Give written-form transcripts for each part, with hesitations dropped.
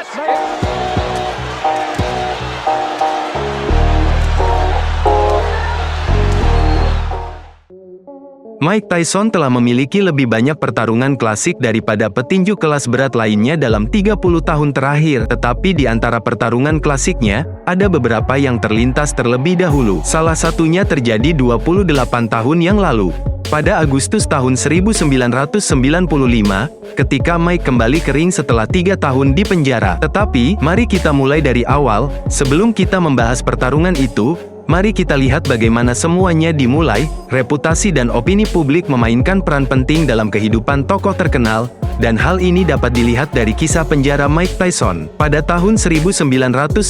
Mike Tyson telah memiliki lebih banyak pertarungan klasik daripada petinju kelas berat lainnya dalam 30 tahun terakhir. Tetapi di antara pertarungan klasiknya, ada beberapa yang terlintas terlebih dahulu. Salah satunya terjadi 28 tahun yang lalu. Pada Agustus tahun 1995, ketika Mike kembali ke ring setelah 3 tahun di penjara. Tetapi, mari kita mulai dari awal. Sebelum kita membahas pertarungan itu, mari kita lihat bagaimana semuanya dimulai. Reputasi dan opini publik memainkan peran penting dalam kehidupan tokoh terkenal, dan hal ini dapat dilihat dari kisah penjara Mike Tyson. Pada tahun 1992,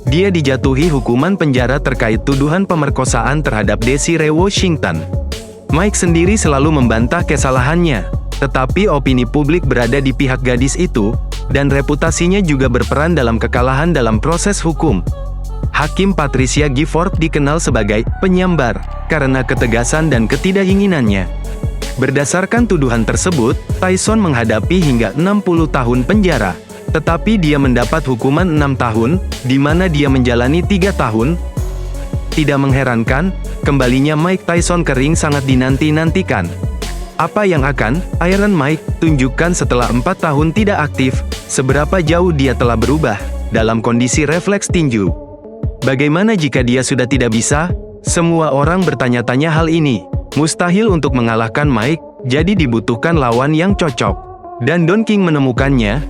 dia dijatuhi hukuman penjara terkait tuduhan pemerkosaan terhadap Desiree Washington. Mike sendiri selalu membantah kesalahannya, tetapi opini publik berada di pihak gadis itu, dan reputasinya juga berperan dalam kekalahan dalam proses hukum. Hakim Patricia Gifford dikenal sebagai penyambar karena ketegasan dan ketidakinginannya. Berdasarkan tuduhan tersebut, Tyson menghadapi hingga 60 tahun penjara. Tetapi dia mendapat hukuman 6 tahun, di mana dia menjalani 3 tahun. Tidak mengherankan, kembalinya Mike Tyson ke ring sangat dinanti-nantikan. Apa yang akan Iron Mike tunjukkan setelah 4 tahun tidak aktif, seberapa jauh dia telah berubah dalam kondisi refleks tinju. Bagaimana jika dia sudah tidak bisa? Semua orang bertanya-tanya hal ini. Mustahil untuk mengalahkan Mike, jadi dibutuhkan lawan yang cocok. Dan Don King menemukannya.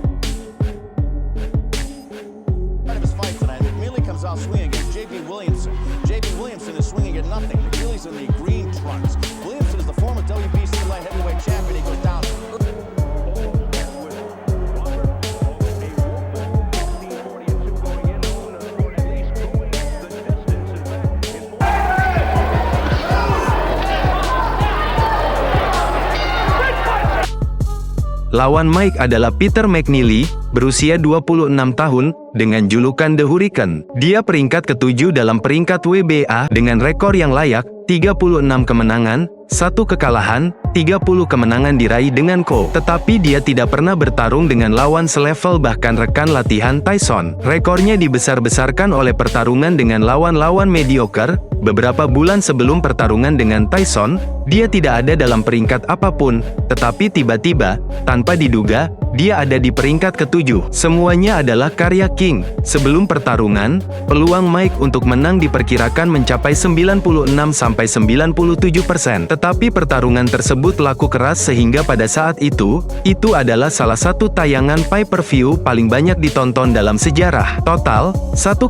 Lawan Mike adalah Peter McNeely, berusia 26 tahun, dengan julukan The Hurricane. Dia peringkat ke-7 dalam peringkat WBA, dengan rekor yang layak, 36 kemenangan, 1 kekalahan, 30 kemenangan diraih dengan KO. Tetapi dia tidak pernah bertarung dengan lawan selevel bahkan rekan latihan Tyson. Rekornya dibesar-besarkan oleh pertarungan dengan lawan-lawan mediocre. Beberapa bulan sebelum pertarungan dengan Tyson, dia tidak ada dalam peringkat apapun, tetapi tiba-tiba, tanpa diduga, dia ada di peringkat ke-7. Semuanya adalah karya King. Sebelum pertarungan, peluang Mike untuk menang diperkirakan mencapai 96-97%. Tetapi pertarungan tersebut laku keras sehingga pada saat itu adalah salah satu tayangan pay-per-view paling banyak ditonton dalam sejarah. Total, 1,6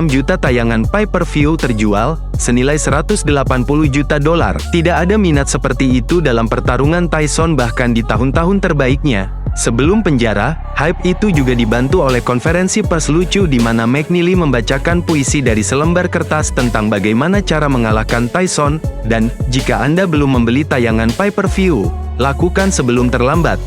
juta tayangan pay-per-view terjual, senilai 180 juta dolar. Tidak ada minat seperti itu dalam pertarungan Tyson bahkan di tahun-tahun terbaiknya. Sebelum penjara, hype itu juga dibantu oleh konferensi pers lucu di mana McNeely membacakan puisi dari selembar kertas tentang bagaimana cara mengalahkan Tyson, dan jika Anda belum membeli tayangan pay-per-view, lakukan sebelum terlambat.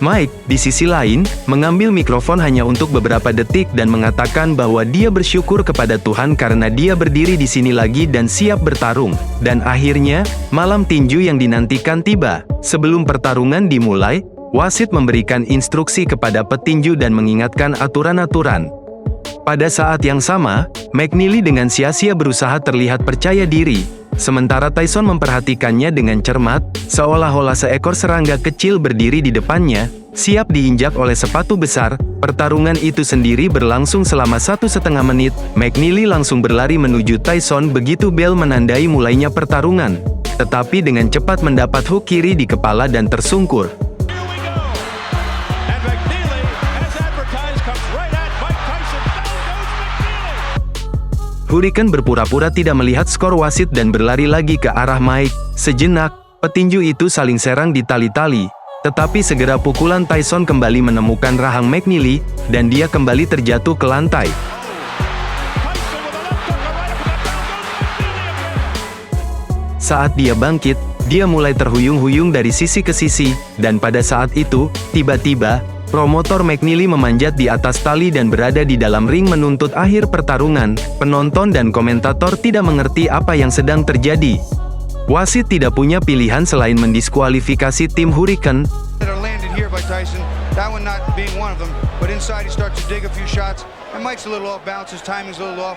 Mike, di sisi lain, mengambil mikrofon hanya untuk beberapa detik dan mengatakan bahwa dia bersyukur kepada Tuhan karena dia berdiri di sini lagi dan siap bertarung. Dan akhirnya, malam tinju yang dinantikan tiba. Sebelum pertarungan dimulai, wasit memberikan instruksi kepada petinju dan mengingatkan aturan-aturan. Pada saat yang sama, McNeely dengan sia-sia berusaha terlihat percaya diri. Sementara Tyson memperhatikannya dengan cermat, seolah-olah seekor serangga kecil berdiri di depannya, siap diinjak oleh sepatu besar. Pertarungan itu sendiri berlangsung selama 1,5 menit. McNeely langsung berlari menuju Tyson begitu bel menandai mulainya pertarungan. Tetapi dengan cepat mendapat hook kiri di kepala dan tersungkur. Hurricane berpura-pura tidak melihat skor wasit dan berlari lagi ke arah Mike. Sejenak, petinju itu saling serang di tali-tali. Tetapi segera pukulan Tyson kembali menemukan rahang McNeely, dan dia kembali terjatuh ke lantai. Saat dia bangkit, dia mulai terhuyung-huyung dari sisi ke sisi, dan pada saat itu, tiba-tiba, promotor McNeely memanjat di atas tali dan berada di dalam ring menuntut akhir pertarungan. Penonton dan komentator tidak mengerti apa yang sedang terjadi. Wasit tidak punya pilihan selain mendiskualifikasi tim Hurricane. That one not being one of them, but inside he starts to dig a few shots, and Mike's a little off balance, his timing's a little off.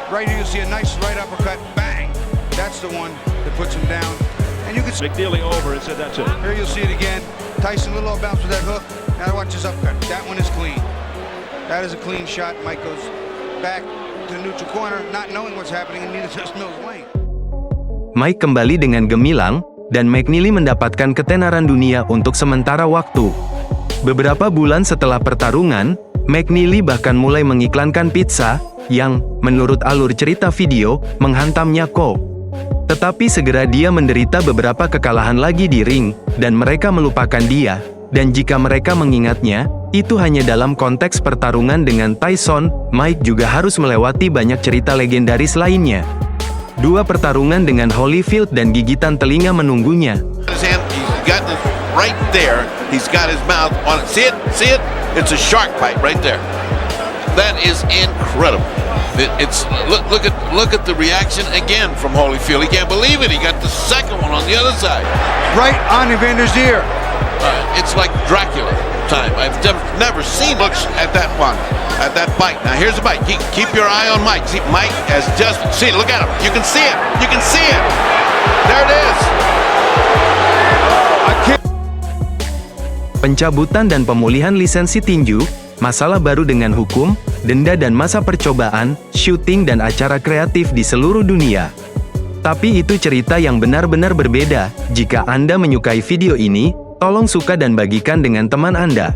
Right here you'll see a nice right uppercut, bang! That's the one that puts him down. And you can see McNeely over and said that's it. here you'll see it again. Tyson a little off balance with that hook. Now watch his uppercut. That one is clean. That is a clean shot. Mike goes back to the neutral corner, not knowing what's happening, and neither does Mills Wayne. Mike kembali dengan gemilang, dan McNeely mendapatkan ketenaran dunia untuk sementara waktu. Beberapa bulan setelah pertarungan, McNeely bahkan mulai mengiklankan pizza, yang, menurut alur cerita video, menghantamnya Ko. Tetapi segera dia menderita beberapa kekalahan lagi di ring, dan mereka melupakan dia, dan jika mereka mengingatnya, itu hanya dalam konteks pertarungan dengan Tyson. Mike juga harus melewati banyak cerita legendaris lainnya. Dua pertarungan dengan Holyfield dan gigitan telinga menunggunya. His hand, he's got it right there. He's got his mouth on it. See it? See it? It's a shark bite right there. That is incredible. It's look at the reaction again from Holyfield. He can't believe it. He got the second one on the other side. Right on Evander's ear. It's like Dracula time. I've never seen looks at that one, at that bite. Now here's the bite. Keep your eye on Mike. See, Mike has just see. Look at him. You can see it. You can see it. There it is. Pencabutan dan pemulihan lisensi tinju, masalah baru dengan hukum, denda dan masa percobaan, syuting dan acara kreatif di seluruh dunia. Tapi itu cerita yang benar-benar berbeda. Jika Anda menyukai video ini, tolong suka dan bagikan dengan teman Anda.